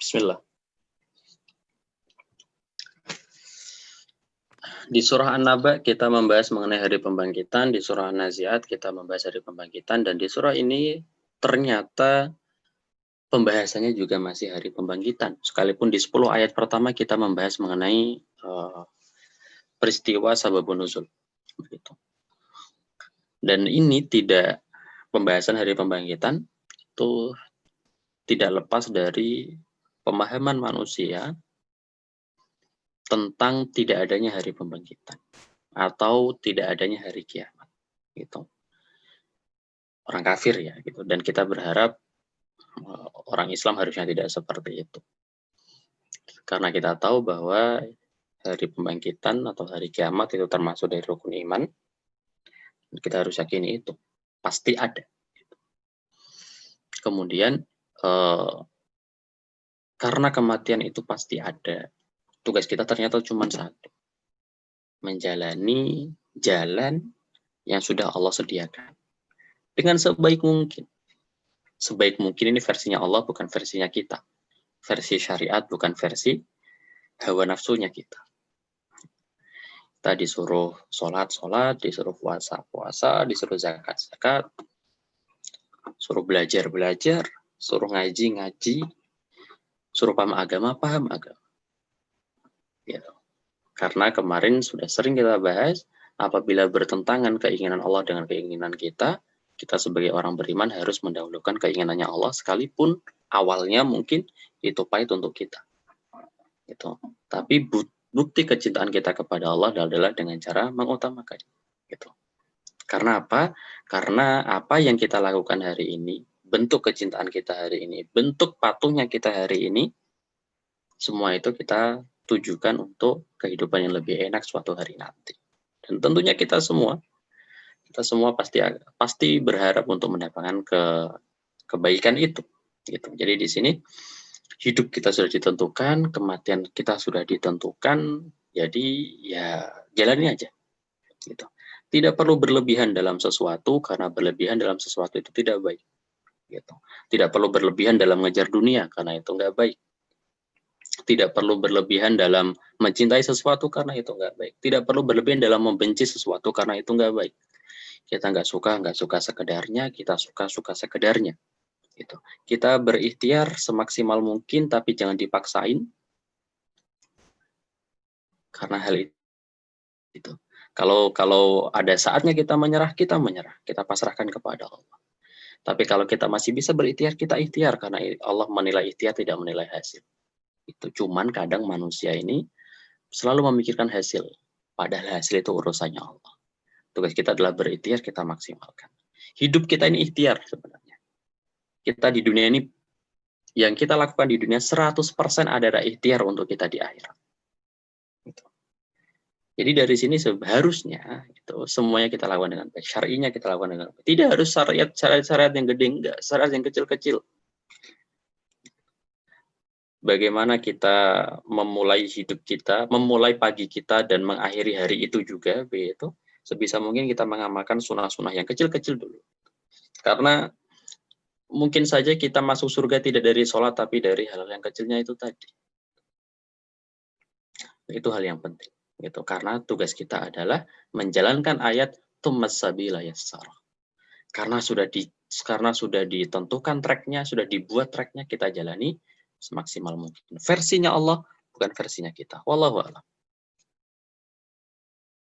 Bismillah. Di surah An-Naba kita membahas mengenai hari pembangkitan, di surah An-Nazi'at kita membahas hari pembangkitan, dan di surah ini ternyata pembahasannya juga masih hari pembangkitan. Sekalipun di 10 ayat pertama kita membahas mengenai peristiwa sababun nuzul. Begitu. Dan ini tidak, pembahasan hari pembangkitan itu tidak lepas dari pemahaman manusia tentang tidak adanya hari pembangkitan atau tidak adanya hari kiamat, gitu. Orang kafir ya, gitu. Dan kita berharap orang Islam harusnya tidak seperti itu, karena kita tahu bahwa hari pembangkitan atau hari kiamat itu termasuk dari rukun iman. Kita harus yakini itu pasti ada. Kemudian karena kematian itu pasti ada, tugas kita ternyata cuma satu, menjalani jalan yang sudah Allah sediakan dengan sebaik mungkin. Sebaik mungkin ini versinya Allah, bukan versinya kita. Versi syariat, bukan versi hawa nafsunya kita. Kita disuruh sholat, disuruh puasa, disuruh zakat, suruh belajar, suruh ngaji, suruh paham agama. Gitu. Karena kemarin sudah sering kita bahas, apabila bertentangan keinginan Allah dengan keinginan kita, kita sebagai orang beriman harus mendahulukan keinginannya Allah, sekalipun awalnya mungkin itu pahit untuk kita. Gitu. Tapi bukti kecintaan kita kepada Allah adalah dengan cara mengutamakan. Gitu. Karena apa? Karena apa yang kita lakukan hari ini, bentuk kecintaan kita hari ini, bentuk patuhnya kita hari ini, semua itu kita tujukan untuk kehidupan yang lebih enak suatu hari nanti. Dan tentunya kita semua pasti berharap untuk mendapatkan kebaikan itu. Gitu. Jadi di sini hidup kita sudah ditentukan, kematian kita sudah ditentukan, jadi ya jalani aja. Gitu. Tidak perlu berlebihan dalam sesuatu, karena berlebihan dalam sesuatu itu tidak baik. Gitu. Tidak perlu berlebihan dalam ngejar dunia, karena itu nggak baik. Tidak perlu berlebihan dalam mencintai sesuatu, karena itu nggak baik. Tidak perlu berlebihan dalam membenci sesuatu, karena itu nggak baik. Kita nggak suka sekedarnya, kita suka sekedarnya. Gitu. Kita berikhtiar semaksimal mungkin, tapi jangan dipaksain. Karena hal itu. Kalau ada saatnya kita menyerah, kita pasrahkan kepada Allah. Tapi kalau kita masih bisa berikhtiar, kita ikhtiar, karena Allah menilai ikhtiar, tidak menilai hasil. Itu cuman kadang manusia ini selalu memikirkan hasil, padahal hasil itu urusannya Allah. Tugas kita adalah berikhtiar, kita maksimalkan. Hidup kita ini ikhtiar sebenarnya. Kita di dunia ini, yang kita lakukan di dunia 100% adalah ikhtiar untuk kita di akhirat. Gitu. Jadi dari sini seharusnya itu semuanya kita lakukan dengan baik. Syar'inya kita lakukan dengan baik. Tidak harus syariat yang gede, enggak. Syariat yang kecil-kecil. Bagaimana kita memulai hidup kita, memulai pagi kita dan mengakhiri hari itu juga, begitu. Sebisa mungkin kita mengamalkan sunnah-sunnah yang kecil-kecil dulu. Karena mungkin saja kita masuk surga tidak dari sholat, tapi dari hal yang kecilnya itu tadi. Itu hal yang penting. Gitu. Karena tugas kita adalah menjalankan ayat tsummas sabila yassara. Karena sudah ditentukan tracknya, sudah dibuat tracknya, kita jalani semaksimal mungkin. Versinya Allah, bukan versinya kita. Wallahu a'lam.